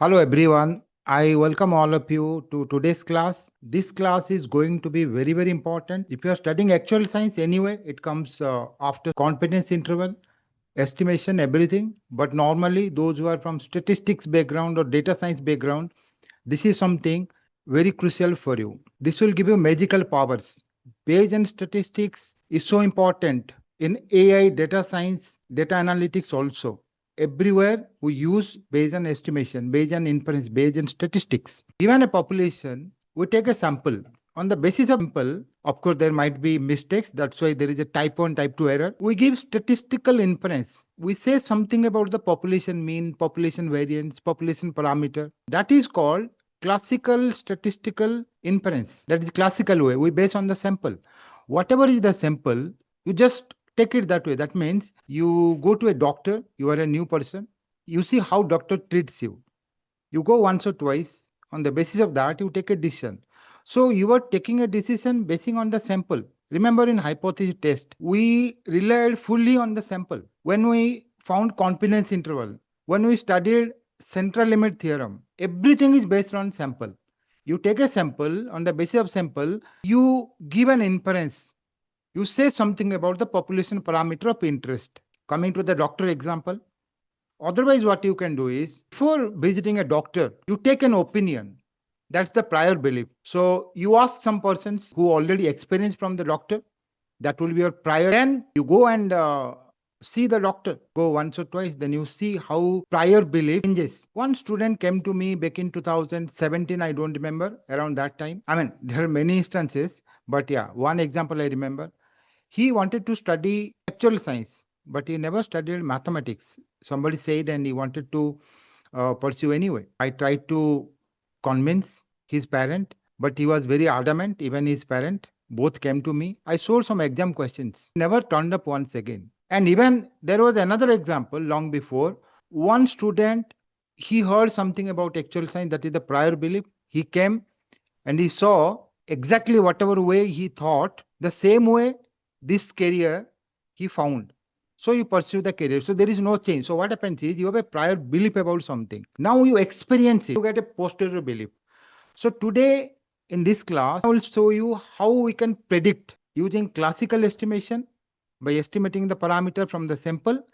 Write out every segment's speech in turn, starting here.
Hello everyone. I welcome all of you to today's class. This class is going to be very important. If you are studying actual science anyway, it comes after confidence interval, estimation, everything. But normally those who are from statistics background or data science background, this is something very crucial for you. This will give you magical powers. Bayesian statistics is so important in AI, data science, data analytics also. Everywhere we use Bayesian estimation, Bayesian inference, Bayesian statistics. Given a population, we take a sample. On the basis of sample, of course, there might be mistakes. That's why there is a type 1, type 2 error. We give statistical inference. We say something about the population mean, population variance, population parameter. That is called classical statistical inference. That is classical way. We base on the sample. Whatever is the sample, you just take it that way. That means you go to a doctor, you are a new person, you see how doctor treats you. You go once or twice. On the basis of that, you take a decision. So you are taking a decision basing on the sample. Remember in hypothesis test, we relied fully on the sample. When we found confidence interval, when we studied central limit theorem, everything is based on sample. You take a sample, on the basis of sample, you give an inference. You say something about the population parameter of interest. Coming to the doctor example, otherwise, what you can do is before visiting a doctor, you take an opinion. That's the prior belief. So you ask some persons who already experienced from the doctor. That will be your prior. Then you go and see the doctor. Go once or twice. Then you see how prior belief changes. One student came to me back in 2017. I don't remember around that time. I mean, there are many instances, but yeah, one example I remember. He wanted to study actual science, but he never studied mathematics. Somebody said, and he wanted to pursue anyway. I tried to convince his parent, but he was very adamant. Even his parent, both came to me. I showed some exam questions. Never turned up once again. And even there was another example long before. One student, he heard something about actual science, that is the prior belief. He came and he saw exactly whatever way he thought, the same way this career he found. So you pursue the career. So there is no change. So what happens is you have a prior belief about something. Now you experience it. You get a posterior belief. So today in this class, I will show you how we can predict using classical estimation by estimating the parameter from the sample,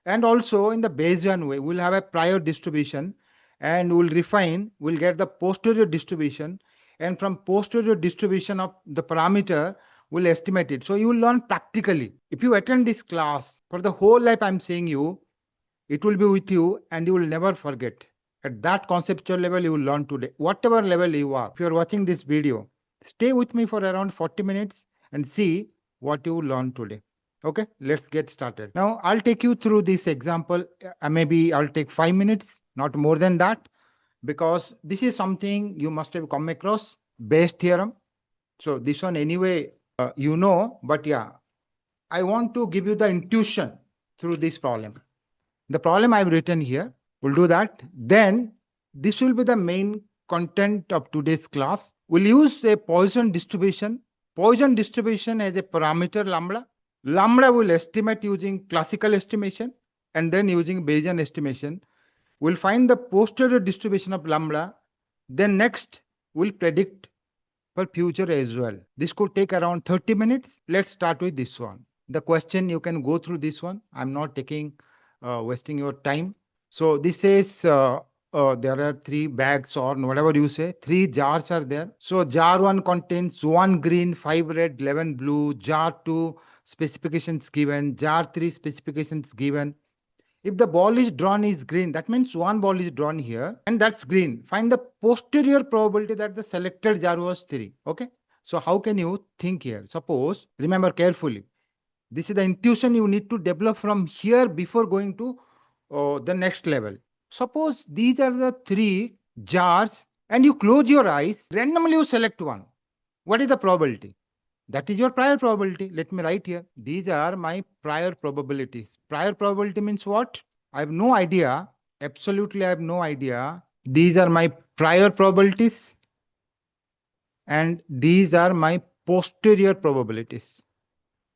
and also in the Bayesian way. We'll have a prior distribution and we'll refine, we'll get the posterior distribution, and from posterior distribution of the parameter, we'll estimate it. So you will learn practically. If you attend this class for the whole life, I'm saying you, it will be with you and you will never forget. At that conceptual level, you will learn today. Whatever level you are, if you're watching this video, stay with me for around 40 minutes and see what you learn today. Okay, let's get started. Now, I'll take you through this example. Maybe I'll take 5 minutes, not more than that, because this is something you must have come across, Bayes theorem. So this one anyway, you know, but yeah, I want to give you the intuition through this problem. The problem I've written here, we'll do that. Then this will be the main content of today's class. We'll use a Poisson distribution. Poisson distribution as a parameter lambda. Lambda will estimate using classical estimation and then using Bayesian estimation. We'll find the posterior distribution of lambda. Then next, we'll predict for future as well. This could take around 30 minutes. Let's start with this one. The question, you can go through this one. I'm not taking wasting your time. So this says there are 3 bags or whatever you say, 3 jars are there. So jar 1 contains 1 green, 5 red, 11 blue. Jar 2 specifications given. Jar 3 specifications given. If the ball is drawn is green, that means 1 ball is drawn here and that's green. Find the posterior probability that the selected jar was 3. Okay. So how can you think here? Suppose, remember carefully, this is the intuition you need to develop from here before going to the next level. Suppose these are the 3 jars and you close your eyes, randomly you select one. What is the probability? That is your prior probability. Let me write here. These are my prior probabilities. Prior probability means what? I have no idea. Absolutely, I have no idea. These are my prior probabilities. And these are my posterior probabilities.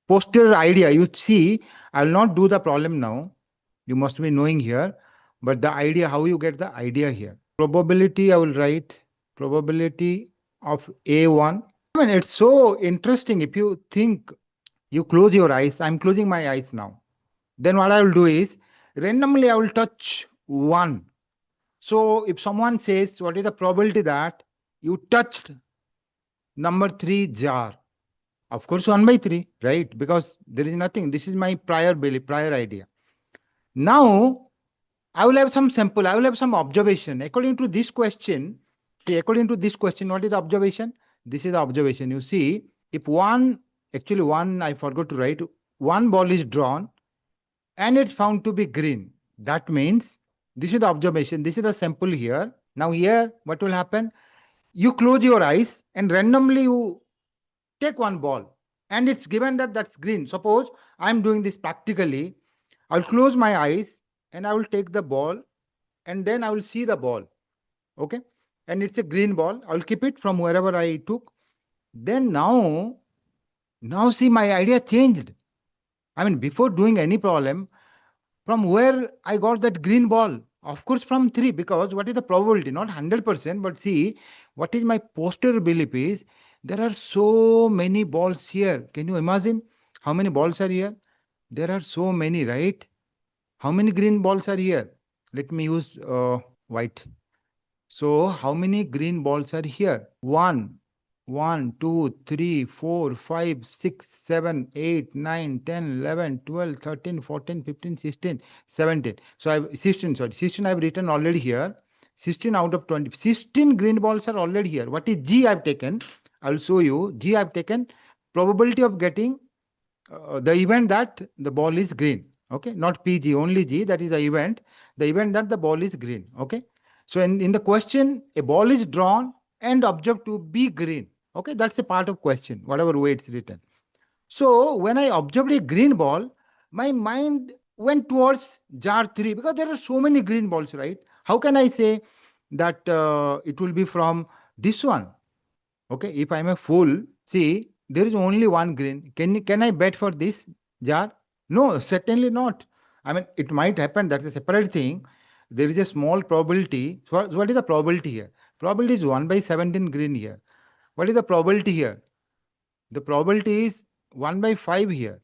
Posterior idea, you see, I will not do the problem now. You must be knowing here. But the idea, how you get the idea here. probability, I will write probability of A1. I mean, it's so interesting. If you think, you close your eyes, I'm closing my eyes now. Then what I will do is, randomly I will touch 1. So if someone says, what is the probability that you touched number 3 jar? Of course, 1 by 3, right? Because there is nothing. This is my prior belief, prior idea. Now, I will have some sample, I will have some observation. According to this question, see, according to this question, what is the observation? This is the observation. You see, if actually one, I forgot to write, one ball is drawn and it's found to be green. That means this is the observation. This is the sample here. Now here, what will happen? You close your eyes and randomly you take one ball and it's given that that's green. Suppose I'm doing this practically. I'll close my eyes and I will take the ball and then I will see the ball. Okay. And it's a green ball. I'll keep it from wherever I took. Then now see, my idea changed. I mean, before doing any problem, from where I got that green ball? Of course, from 3, because what is the probability? Not 100%, but see, what is my posterior belief is, there are so many balls here. Can you imagine how many balls are here? There are so many, right? How many green balls are here? Let me use white. So how many green balls are here? 1, 1, 2, 3, 4, 5, 6, 7, 8, 9, 10, 11, 12, 13, 14, 15, 16, 17. So I've 16, sorry, 16 I've written already here. 16 out of 20. 16 green balls are already here. What is G I've taken? I'll show you. G I've taken probability of getting the event that the ball is green. Okay, not PG, only G, that is the event that the ball is green. Okay. So in the question, a ball is drawn and observed to be green. Okay, that's a part of question, whatever way it's written. So when I observed a green ball, my mind went towards jar 3 because there are so many green balls, right? How can I say that it will be from this one? Okay, if I'm a fool, see, there is only one green. Can I bet for this jar? No, certainly not. I mean, it might happen. That's a separate thing. There is a small probability. So what is the probability here? Probability is 1 by 17 green here. What is the probability here? The probability is 1 by 5 here.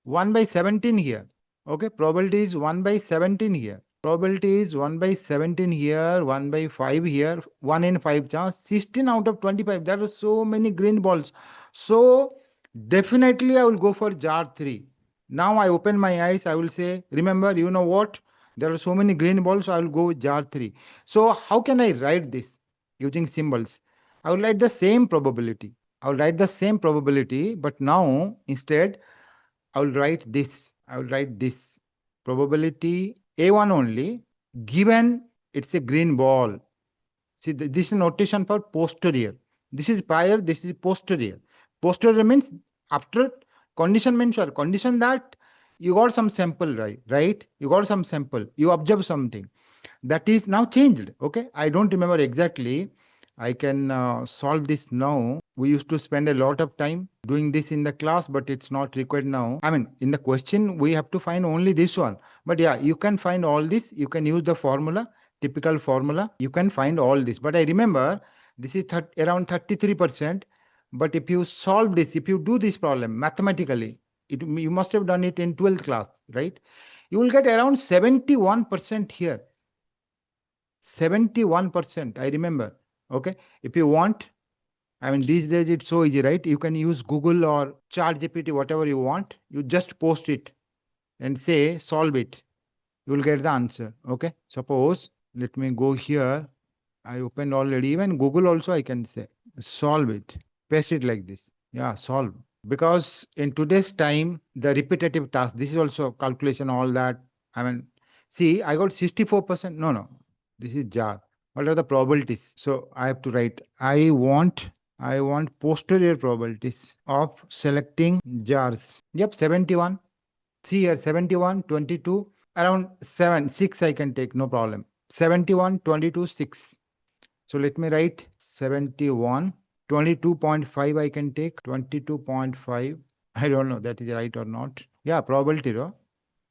1 by 17 here. Okay, probability is 1 by 17 here. Probability is 1 by 17 here, 1 by 5 here, 1 in 5 chance, 16 out of 25. There are so many green balls. So definitely I will go for jar 3. Now I open my eyes, I will say, remember, you know what? There are so many green balls, so I will go with jar 3. So how can I write this using symbols? I will write the same probability. I will write the same probability, but now instead I will write this. I will write this. Probability A1 only, given it's a green ball. See, this is notation for posterior. This is prior, this is posterior. Posterior means after, condition means or condition that you got some sample, right? You got some sample, you observe something. That is now changed. Okay, I don't remember exactly. I can solve this now. We used to spend a lot of time doing this in the class, but it's not required now. I mean, in the question, we have to find only this one. But yeah, you can find all this. You can use the formula, typical formula. You can find all this. But I remember this is around 33%. But if you solve this, if you do this problem mathematically, you must have done it in 12th class, right? You will get around 71% here. 71%, I remember. Okay, if you want, I mean, these days it's so easy, right? You can use Google or ChatGPT, whatever you want. You just post it and say solve it. You will get the answer. Okay, suppose let me go here. I opened already. Even Google also I can say solve it. Paste it like this. Yeah, solve. Because in today's time, the repetitive task, this is also calculation, all that. I mean, see, I got 64%. No, this is jar. What are the probabilities? So I have to write, I want posterior probabilities of selecting jars. Yep, 71. See here, 71, 22, around 7, 6 I can take, no problem. 71, 22, 6. So let me write 71. 22.5 I can take, 22.5. I don't know that is right or not. Yeah, probability, no?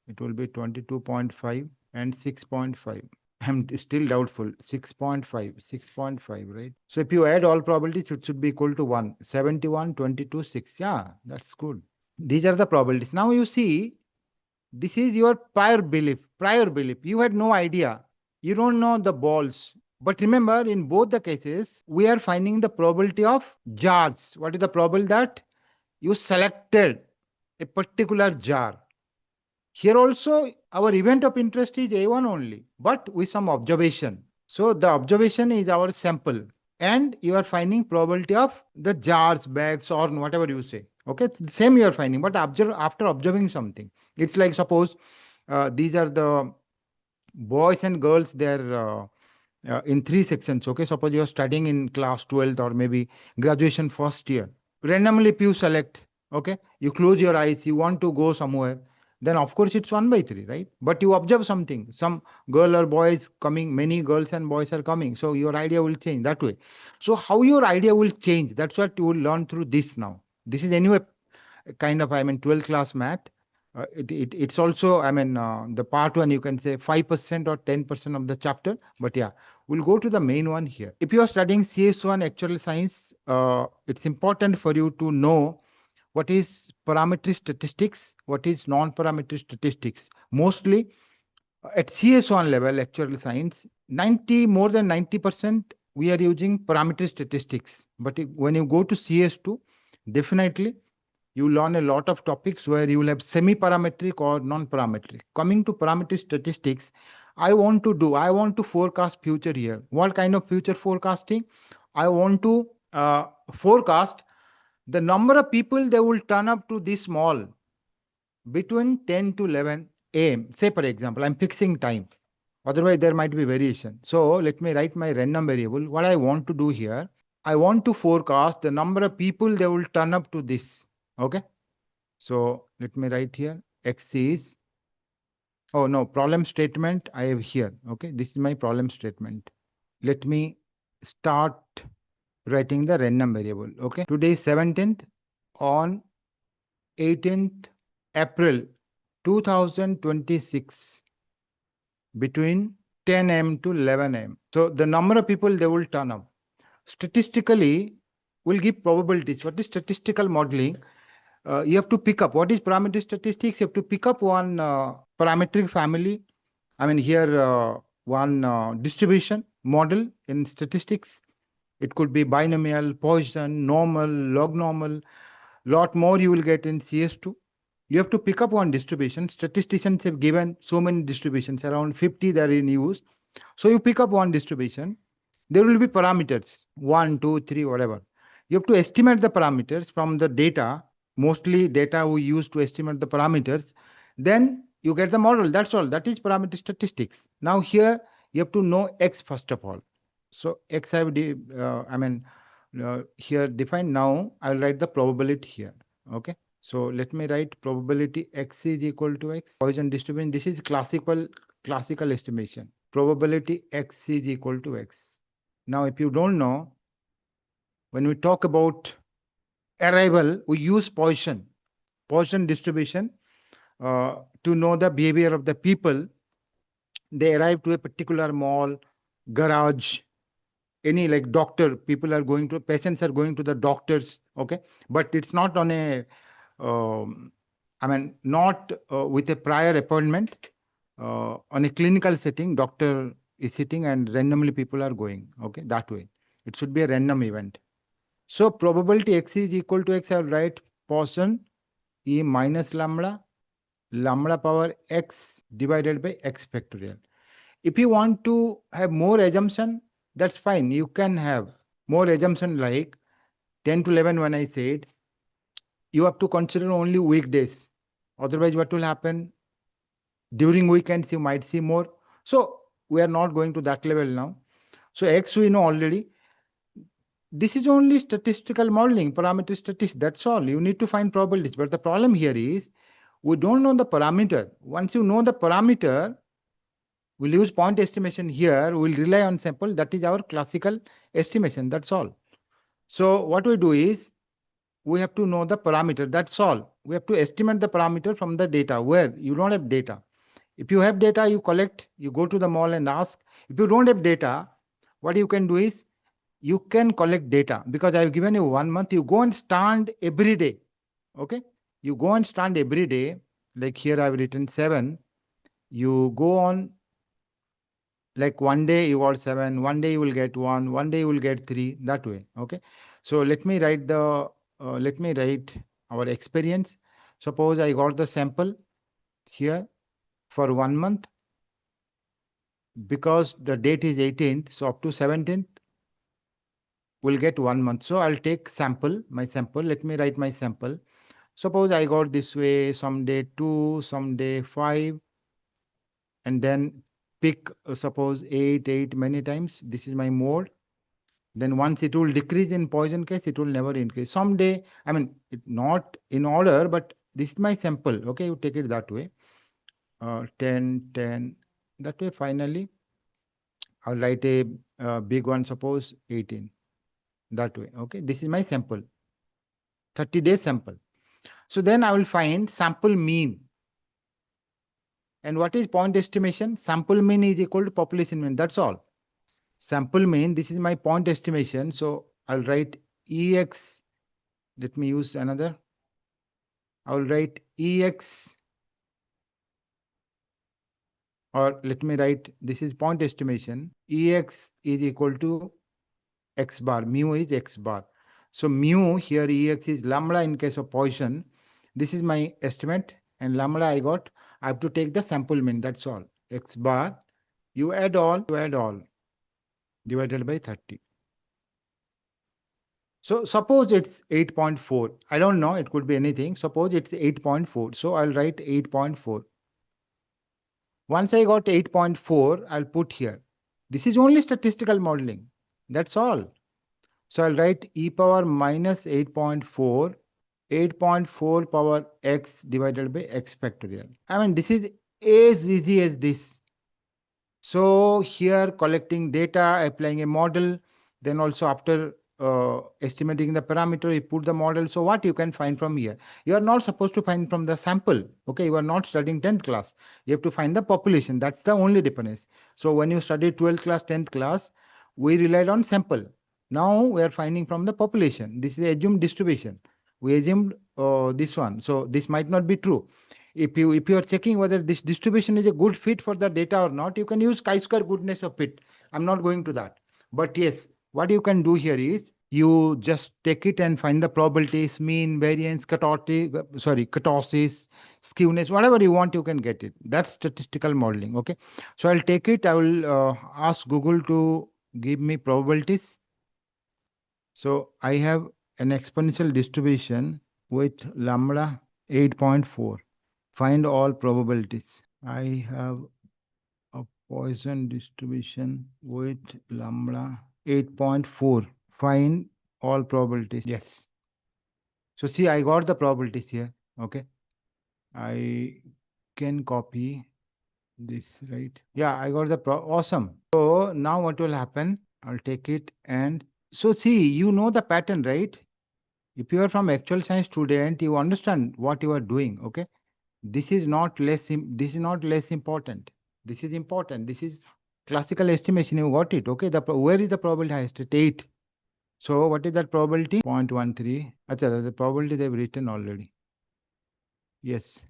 It will be 22.5 and 6.5. I'm still doubtful. 6.5, right? So if you add all probabilities, it should be equal to 1. 71, 22, 6. Yeah, that's good. These are the probabilities. Now you see, this is your prior belief. Prior belief. You had no idea. You don't know the balls. But remember, in both the cases, we are finding the probability of jars. What is the probability that you selected a particular jar? Here also, our event of interest is A1 only, but with some observation. So the observation is our sample, and you are finding probability of the jars, bags, or whatever you say. Okay, it's the same you are finding, but after observing something. It's like suppose these are the boys and girls. They're in three sections. Okay, suppose you are studying in class 12th or maybe graduation first year. Randomly, if you select, okay, you close your eyes, you want to go somewhere, then of course it's 1/3, right? But you observe something, some girl or boy is coming, many girls and boys are coming, so your idea will change that way. So how your idea will change, that's what you will learn through this now. This is anyway kind of, I mean, 12th class math. It's also, I mean, the part one, you can say 5% or 10% of the chapter. But yeah, we'll go to the main one here. If you are studying CS1 actuarial science, it's important for you to know what is parametric statistics, what is non-parametric statistics. Mostly at CS1 level, actuarial science, more than 90%, we are using parametric statistics. But when you go to CS2, definitely you learn a lot of topics where you will have semi-parametric or non-parametric. Coming to parametric statistics, I want to forecast future here. What kind of future forecasting? I want to forecast the number of people they will turn up to this mall between 10 to 11 a.m. Say, for example, I'm fixing time. Otherwise, there might be variation. So let me write my random variable. What I want to do here, I want to forecast the number of people they will turn up to this. Okay. So let me write here. X is, oh no, problem statement I have here. Okay. This is my problem statement. Let me start writing the random variable. Okay. Today is 17th. On 18th April 2026, between 10 a.m. to 11 a.m. So the number of people they will turn up. Statistically, will give probabilities. What is statistical modeling? You have to pick up what is parametric statistics. You have to pick up one parametric family. I mean here one distribution model in statistics. It could be binomial, Poisson, normal, log normal. Lot more you will get in CS2. You have to pick up one distribution. Statisticians have given so many distributions, around 50 that are in use. So you pick up one distribution. There will be parameters, 1, 2, 3, whatever. You have to estimate the parameters from the data, mostly data we use to estimate the parameters. Then you get the model. That's all. That is parameter statistics. Now here you have to know X first of all. So X I have, here defined. Now I'll write the probability here. Okay. So let me write probability X is equal to X. Poisson distribution. This is classical estimation. Probability X is equal to X. Now, if you don't know, when we talk about arrival, we use Poisson distribution to know the behavior of the people. They arrive to a particular mall, garage, any like doctor. Patients are going to the doctors. Okay, but it's not on a, not with a prior appointment. On a clinical setting, doctor is sitting and randomly people are going. Okay, that way. It should be a random event. So probability X is equal to X, I will write Poisson E minus lambda power X divided by X factorial. If you want to have more assumption, that's fine. You can have more assumption like 10 to 11 when I said, you have to consider only weekdays. Otherwise, what will happen? During weekends, you might see more. So we are not going to that level now. So X we know already. This is only statistical modeling, parameter statistics. That's all. You need to find probabilities. But the problem here is we don't know the parameter. Once you know the parameter, we'll use point estimation here. We'll rely on sample. That is our classical estimation. That's all. So what we do is we have to know the parameter. That's all. We have to estimate the parameter from the data where you don't have data. If you have data, you collect, you go to the mall and ask. If you don't have data, what you can do is you can collect data, because I've given you 1 month. You go and stand every day. Okay, you go and stand every day. Like here I've written 7. You go on, like one day you got 7, one day you will get 1, one day you will get 3, that way. Okay, so let me write our experience. Suppose I got the sample here for 1 month, because the date is 18th, so up to 17th we'll get 1 month. So I'll take my sample. Let me write my sample. Suppose I got this way, someday 2, someday 5, and then pick suppose 8 many times. This is my mode. Then once it will decrease in Poisson case, it will never increase. Someday, I mean, it not in order, but this is my sample. Okay, you take it that way. 10, 10, that way. Finally, I'll write a big one, suppose 18, that way. Okay, this is my sample, 30-day sample. So then I will find sample mean. And what is point estimation? Sample mean is equal to population mean. That's all. Sample mean, this is my point estimation. So I'll write EX. Let me use another. I will write EX, or let me write, this is point estimation. EX is equal to X bar. Mu is X bar. So mu here, EX is lambda in case of Poisson. This is my estimate, and lambda I got. I have to take the sample mean. That's all. X bar. You add all divided by 30. So suppose it's 8.4. I don't know. It could be anything. Suppose it's 8.4. So I'll write 8.4. Once I got 8.4, I'll put here. This is only statistical modeling. That's all. So I'll write e power minus 8.4, 8.4 power x divided by x factorial. I mean, this is as easy as this. So here collecting data, applying a model, then also after estimating the parameter, you put the model. So what you can find from here? You are not supposed to find from the sample. Okay, you are not studying 10th class. You have to find the population. That's the only difference. So when you study 12th class, 10th class, we relied on sample. Now we are finding from the population. This is assumed distribution. We assumed this one. So this might not be true. If you are checking whether this distribution is a good fit for the data or not, you can use chi-square goodness of fit. I'm not going to that. But yes, what you can do here is you just take it and find the probabilities, mean, variance, kurtosis, skewness, whatever you want, you can get it. That's statistical modeling. Okay. So I'll take it. I will ask Google to give me probabilities. So I have an exponential distribution with lambda 8.4. Find all probabilities. I have a Poisson distribution with lambda 8.4. Find all probabilities. Yes. So see, I got the probabilities here. Okay. I can copy this, right? Yeah, I got the awesome. So now what will happen? I'll take it and so see, you know the pattern, right? If you are from actual science student, you understand what you are doing. Okay. This is not less important. This is important. This is classical estimation. You got it. Okay. Where is the probability highest? At 8. So what is that probability? 0.13. Achha, the probability they've written already. Yes.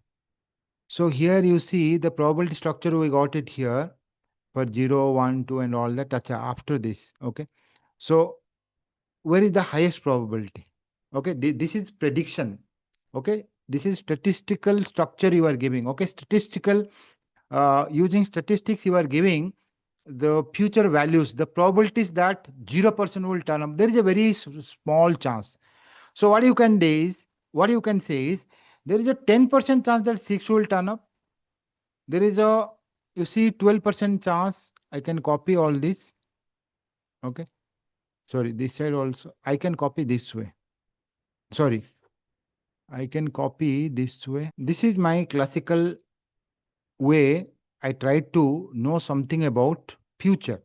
So here you see the probability structure, we got it here for 0, 1, 2 and all that. Achha, after this. Okay. So where is the highest probability? Okay. This is prediction. Okay. This is statistical structure you are giving. Okay. Using statistics, you are giving the future values, the probabilities that 0% will turn up. There is a very small chance. So what you can say is there is a 10% chance that 6 will turn up. There is a, you see, 12% chance. I can copy all this. Okay. Sorry, this side also. I can copy this way. Sorry. I can copy this way. This is my classical way. I tried to know something about future.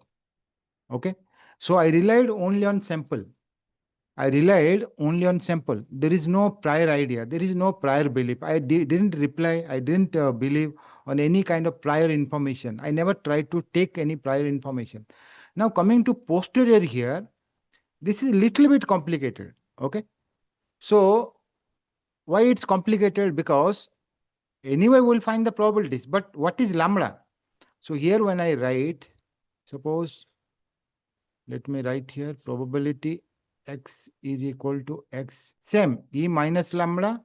Okay. So I relied only on sample. I relied only on sample. There is no prior idea. There is no prior belief. I didn't reply. I didn't believe on any kind of prior information. I never tried to take any prior information. Now coming to posterior here, this is a little bit complicated. Okay. So why it's complicated? Because anyway we'll find the probabilities. But what is lambda? So here when I write, suppose, let me write here probability x is equal to x. Same, e minus lambda,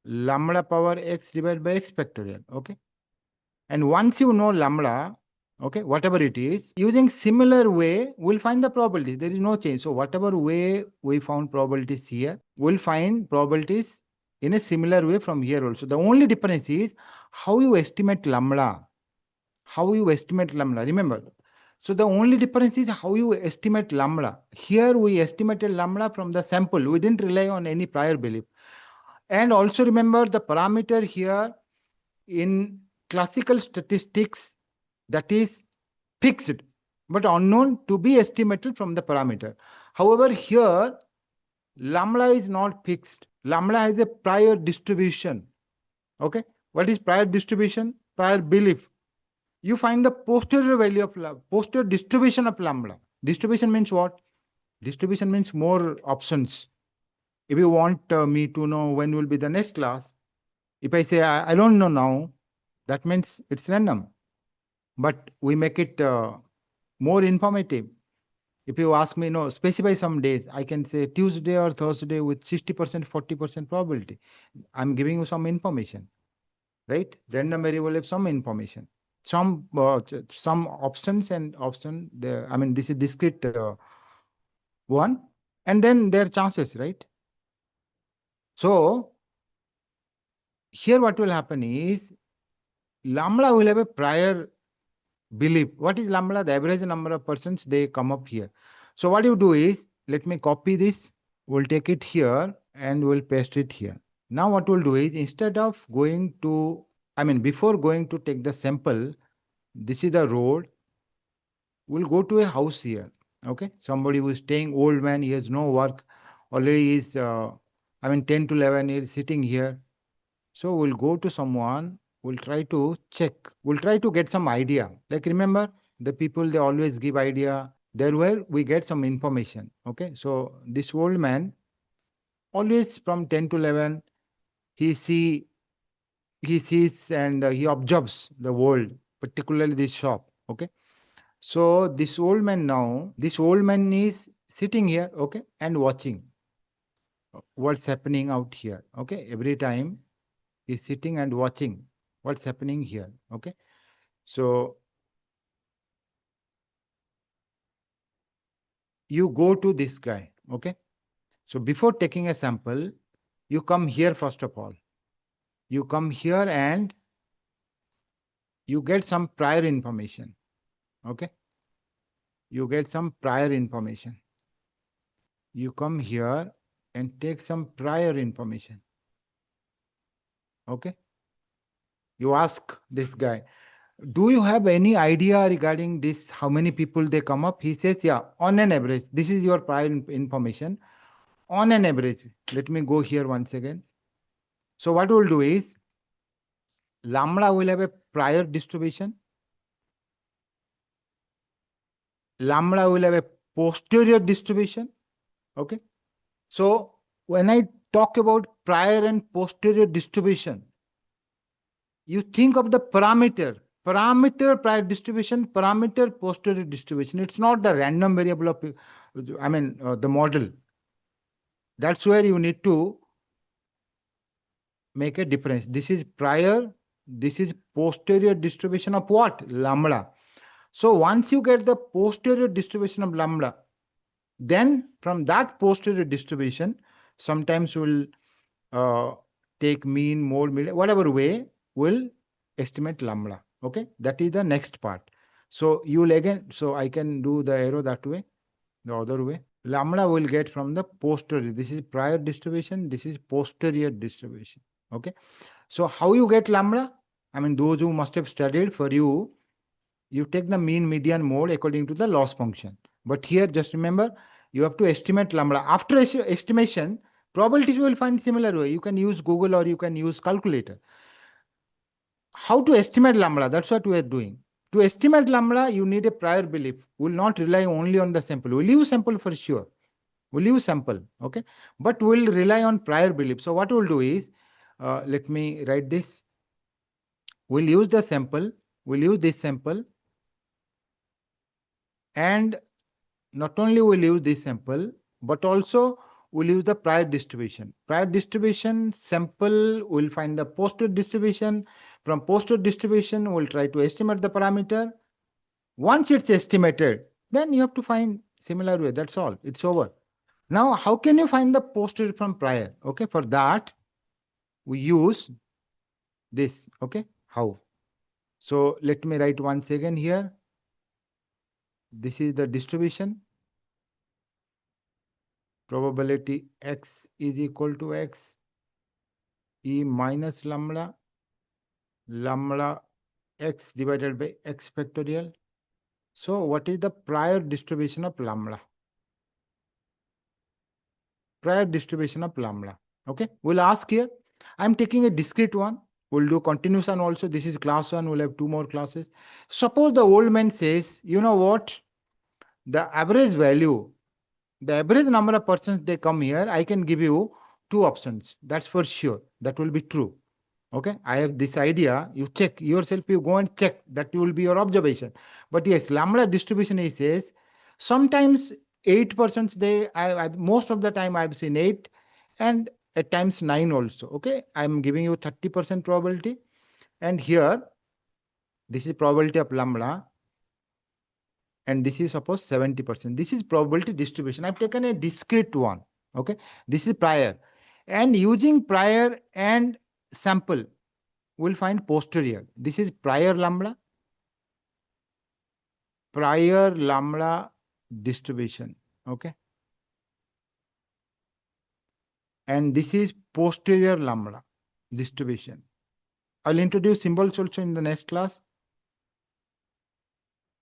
lambda power x divided by x factorial. Okay. And once you know lambda, okay, whatever it is, using similar way, we'll find the probabilities. There is no change. So whatever way we found probabilities here, we'll find probabilities in a similar way from here also. The only difference is how you estimate lambda. How you estimate lambda. Remember, so the only difference is how you estimate lambda. Here we estimated lambda from the sample. We didn't rely on any prior belief. And also remember the parameter here in classical statistics, that is fixed but unknown to be estimated from the parameter. However, here lambda is not fixed. Lambda has a prior distribution. Okay. What is prior distribution? Prior belief. You find the posterior value of posterior distribution of lambda. Distribution means what? Distribution means more options. If you want me to know when will be the next class, if I say I don't know now, that means it's random. But we make it more informative. If you ask me, no, specify some days, I can say Tuesday or Thursday with 60%, 40% probability. I'm giving you some information, right? Random variable have some information, some options and option. I mean, this is discrete one, and then their chances, right? So here what will happen is lambda will have a prior belief. What is lambda? The average number of persons they come up here. So what you do is, let me copy this. We'll take it here and we'll paste it here. Now what we'll do is, instead of going to, before going to take the sample, this is the road. We'll go to a house here. Okay. Somebody who is staying, old man, he has no work. Already is, 10 to 11 years sitting here. So we'll go to someone, we'll try to check, we'll try to get some idea. Like remember, the people, they always give idea. There where we get some information. Okay. So this old man, always from 10 to 11, he sees and he observes the world, particularly this shop. Okay. So this old man is sitting here, okay, and watching what's happening out here. Okay. Every time he's sitting and watching what's happening here. Okay. So you go to this guy. Okay. So before taking a sample, you come here first of all. You come here and you get some prior information. Okay. You get some prior information. You come here and take some prior information. Okay. You ask this guy, do you have any idea regarding this? How many people they come up? He says, yeah, on an average. This is your prior information. On an average. Let me go here once again. So what we'll do is, lambda will have a prior distribution. Lambda will have a posterior distribution. Okay. So when I talk about prior and posterior distribution, you think of the parameter prior distribution, parameter posterior distribution. It's not the random variable of, the model. That's where you need to make a difference. This is prior, this is posterior distribution of what? Lambda. So once you get the posterior distribution of lambda, then from that posterior distribution, sometimes we'll take mean, mode, median, whatever way, we'll estimate lambda. Okay, that is the next part. So you will again, so I can do the arrow that way, the other way. Lambda will get from the posterior. This is prior distribution, this is posterior distribution. Okay, so how you get lambda? Those who must have studied, for you take the mean, median, mode according to the loss function. But here, just remember, You have to estimate lambda. After estimation, probabilities you will find similar way. You can use Google or you can use calculator. How to estimate lambda? That's what we are doing. To estimate lambda, you need a prior belief. We'll not rely only on the sample. We'll use sample for sure. We'll use sample, okay? But we'll rely on prior belief. So what we'll do is, let me write this. We'll use the sample. We'll use this sample. And not only we'll use this sample, but also we'll use the prior distribution. Prior distribution sample, we'll find the posterior distribution. From posterior distribution, we'll try to estimate the parameter. Once it's estimated, then you have to find similar way. That's all. It's over. Now, how can you find the posterior from prior? Okay, for that, we use this. Okay, how? So let me write once again here. This is the distribution. Probability x is equal to x e minus lambda x divided by x factorial. So what is the prior distribution of lambda? Prior distribution of lambda. Okay, we'll ask here. I'm taking a discrete one. We'll do continuous one also. This is class 1. We'll have 2 more classes. Suppose the old man says, you know what? The average value, the average number of persons they come here, I can give you 2 options. That's for sure. That will be true. Okay, I have this idea. You check yourself, you go and check. That will be your observation. But yes, lambda distribution, he says, sometimes 8% most of the time I've seen 8 and at times 9 also. Okay, I'm giving you 30% probability. And here, this is probability of lambda. And this is suppose 70%. This is probability distribution. I've taken a discrete one. Okay, this is prior. And using prior and sample, we'll find posterior. This is prior lambda distribution. Okay. And this is posterior lambda distribution. I'll introduce symbols also in the next class.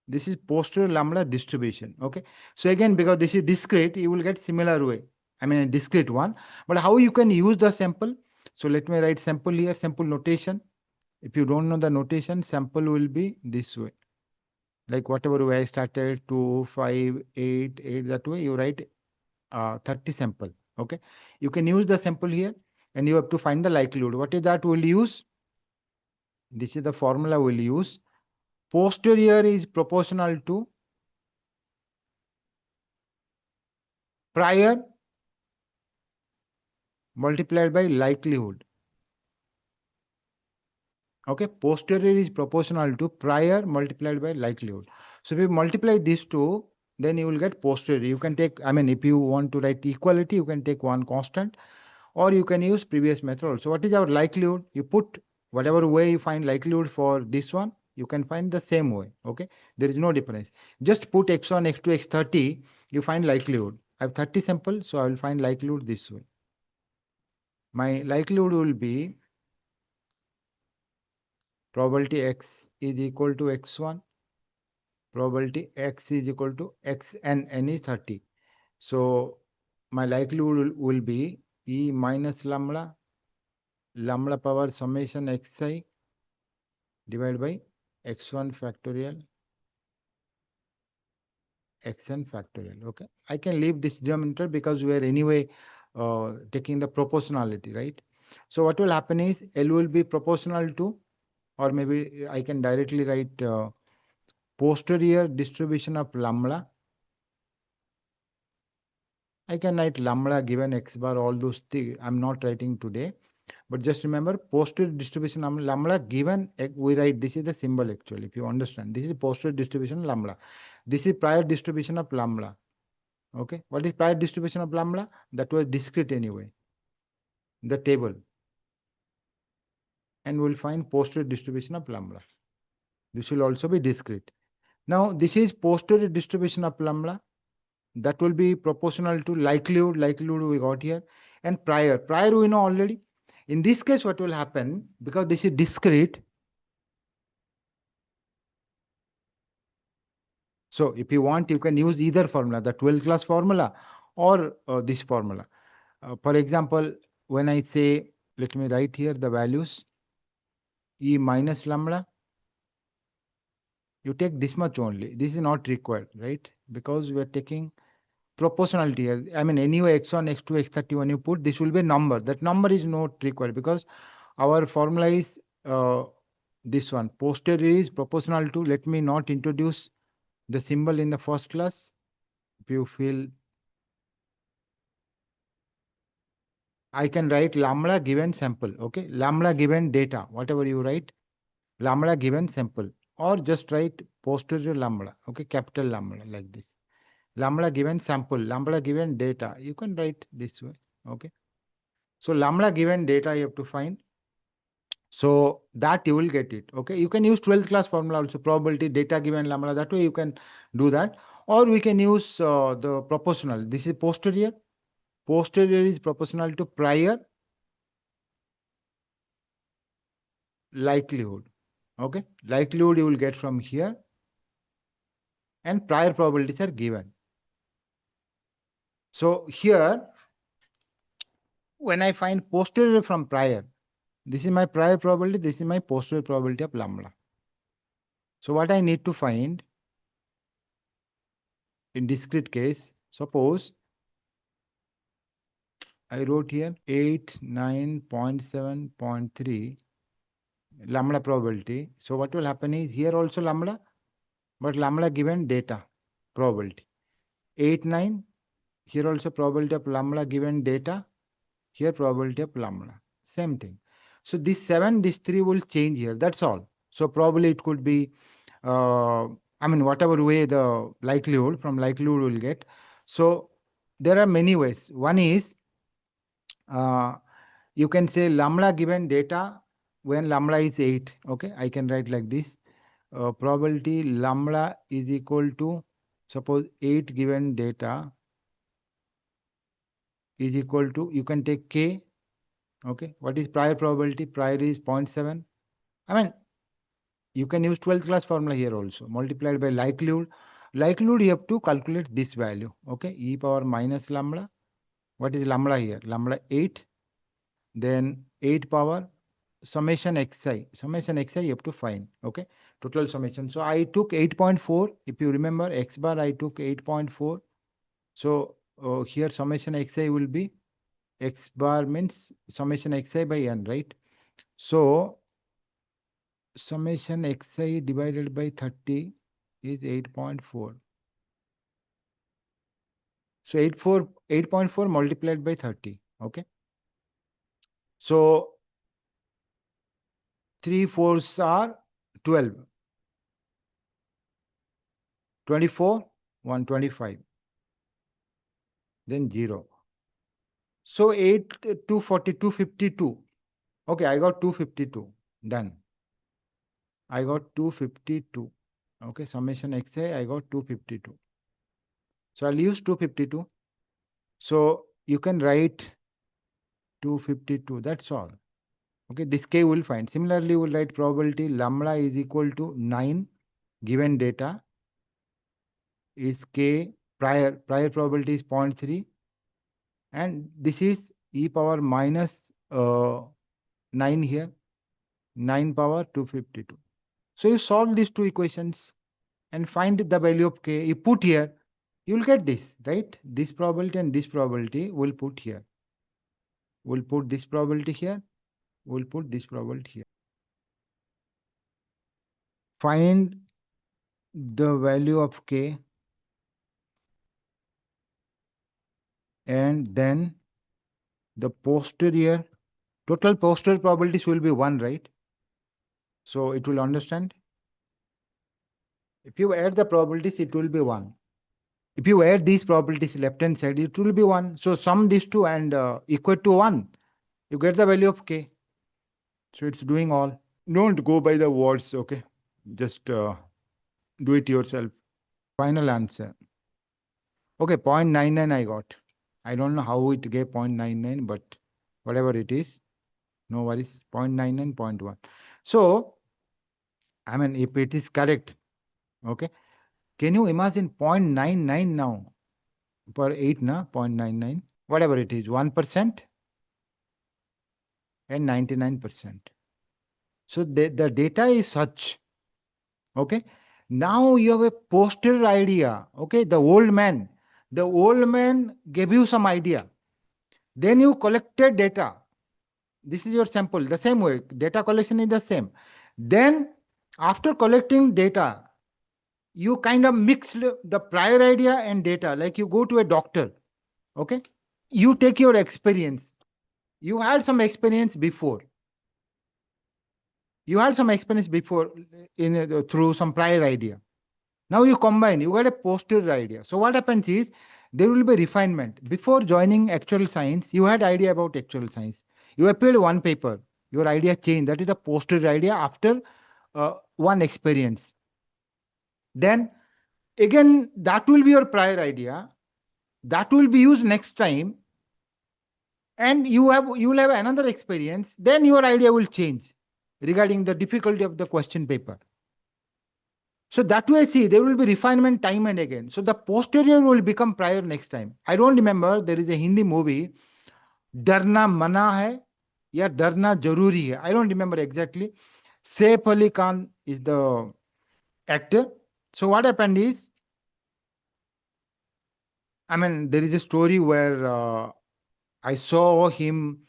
This is posterior lambda distribution. Okay. So again, because this is discrete, you will get similar way. I mean, a discrete one. But how you can use the sample? So let me write sample here, sample notation. If you don't know the notation, sample will be this way. Like whatever way I started, 2, 5, 8, 8, that way you write 30 sample. Okay. You can use the sample here and you have to find the likelihood. What is that we'll use? This is the formula we'll use. Posterior is proportional to prior multiplied by likelihood. Okay, posterior is proportional to prior multiplied by likelihood. So if you multiply these two, then you will get posterior. You can take, I mean, if you want to write equality, you can take one constant, or you can use previous method. So what is our likelihood? You put whatever way you find likelihood for this one, you can find the same way. Okay, there is no difference. Just put x1, x2, x30, you find likelihood. I have 30 samples, so I will find likelihood this way. My likelihood will be probability x is equal to x1, probability x is equal to x, and n is 30. So my likelihood will be e minus lambda power summation xi divided by x1 factorial xn factorial. Okay, I can leave this denominator because we are anyway taking the proportionality, right? So what will happen is L will be proportional to, or maybe I can directly write posterior distribution of lambda. I can write lambda given x bar, all those things. I'm not writing today, but just remember posterior distribution of lambda given, we write this is the symbol actually. If you understand, this is posterior distribution of lambda. This is prior distribution of lambda. Okay, what is prior distribution of lambda? That was discrete anyway, the table. And we'll find posterior distribution of lambda. This will also be discrete. Now this is posterior distribution of lambda. That will be proportional to likelihood. Likelihood we got here. And prior we know already. In this case, what will happen, because this is discrete, So if you want, you can use either formula, the 12th class formula or this formula. For example, when I say, let me write here the values, E minus lambda, you take this much only. This is not required, right? Because we are taking proportionality here. I mean, anyway, x1, x2, x31 you put, this will be a number. That number is not required because our formula is this one. Posterior is proportional to, let me not introduce the symbol in the first class. If you feel, I can write lambda given sample, okay? Lambda given data, whatever you write, lambda given sample, or just write posterior lambda, okay? Capital lambda like this. Lambda given sample, lambda given data. You can write this way, okay? So lambda given data you have to find. So that you will get it, okay? You can use 12th class formula also, probability, data given lambda, that way you can do that. Or we can use the proportional. This is posterior. Posterior is proportional to prior likelihood, okay? Likelihood you will get from here, and prior probabilities are given. So here, when I find posterior from prior, this is my prior probability, this is my posterior probability of lambda. So what I need to find in discrete case, suppose I wrote here 8, 9.7.3 lambda probability. So what will happen is here also lambda, but lambda given data probability. 8, 9, here also probability of lambda given data, here probability of lambda. Same thing. So this 7, this 3 will change here. That's all. So probably it could be, I mean, whatever way the likelihood, from likelihood will get. So there are many ways. One is, you can say lambda given data when lambda is 8. Okay, I can write like this. Probability lambda is equal to, suppose 8 given data is equal to, you can take k. Okay, what is prior probability? Prior is 0.7. I mean, you can use 12th class formula here also, multiplied by likelihood. Likelihood you have to calculate this value. Okay, e power minus lambda. What is lambda here? Lambda 8. Then 8 power summation xi. Summation xi you have to find. Okay, total summation. So I took 8.4. If you remember x bar, I took 8.4. So here summation xi will be, x bar means summation xi by n, right? So summation xi divided by 30 is 8.4. So 8.4 multiplied by 30. Okay. So 3 4s are 12. 24, 125. Then 0. So 8, 240, 252. Okay, I got 252. Done. I got 252. Okay, summation xi, I got 252. So I'll use 252. So you can write 252. That's all. Okay, this k will find. Similarly, we'll write probability lambda is equal to 9 given data is k, prior probability is 0.3, and this is e power minus 9 here, 9 power 252. So you solve these two equations and find the value of k. You put here, you will get this, right? This probability and this probability will put here. We'll put this probability here. We'll put this probability here. Find the value of k, and then the posterior, total posterior probabilities will be 1, right? So it will understand. If you add the probabilities, it will be 1. If you add these probabilities left hand side, it will be 1. So sum these two and equal to 1. You get the value of k. So it's doing all. Don't go by the words, okay? Just do it yourself. Final answer. Okay, 0.99 I got. I don't know how it gave 0.99, but whatever it is, no worries. 0.99, 0.1. So, I mean, if it is correct, okay, Can you imagine 0.99 now? Per 8, na? 0.99, whatever it is, 1% and 99%. So the data is such. Okay. Now you have a posterior idea. Okay. The old man gave you some idea. Then you collected data. This is your sample. The same way. Data collection is the same. Then after collecting data, you kind of mixed the prior idea and data. Like you go to a doctor. Okay. You take your experience. You had some experience before. You had some experience before in through some prior idea. Now you combine, you got a posterior idea. So what happens is there will be refinement. Before joining actual science, you had idea about actual science. You appeared one paper, your idea changed. That is the posterior idea after one experience. Then again, that will be your prior idea. That will be used next time, and you will have another experience. Then your idea will change regarding the difficulty of the question paper. So that way, see, there will be refinement time and again. So the posterior will become prior next time. I don't remember, there is a Hindi movie, Darna Mana Hai ya Darna Jaruri Hai. I don't remember exactly. Saif Ali Khan is the actor. So what happened is, I mean, there is a story where I saw him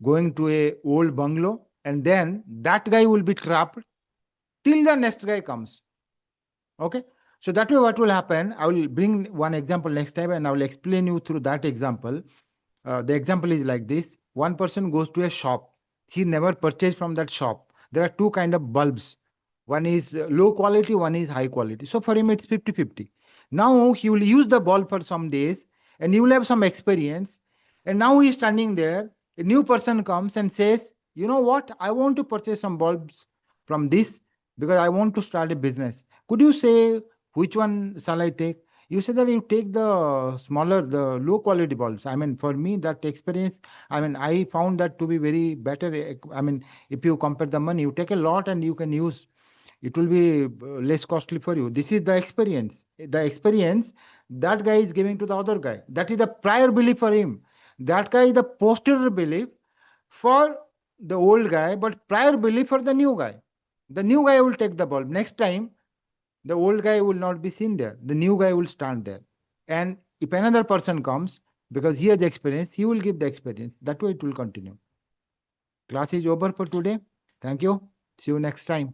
going to a old bungalow, and then that guy will be trapped till the next guy comes. Okay. So that way what will happen, I will bring one example next time and I will explain you through that example. The example is like this. One person goes to a shop. He never purchased from that shop. There are two kind of bulbs. One is low quality, one is high quality. So for him, it's 50-50. Now he will use the bulb for some days and he will have some experience. And now he is standing there. A new person comes and says, you know what? I want to purchase some bulbs from this because I want to start a business. Could you say which one shall I take? You say that you take the smaller, the low quality bulbs. I mean, for me, that experience, I mean, I found that to be very better. I mean, if you compare the money, you take a lot and you can use, it will be less costly for you. This is the experience. The experience that guy is giving to the other guy. That is the prior belief for him. That guy is the posterior belief for the old guy, but prior belief for the new guy. The new guy will take the bulb. Next time, the old guy will not be seen there. The new guy will stand there. And if another person comes, because he has experience, he will give the experience. That way it will continue. Class is over for today. Thank you. See you next time.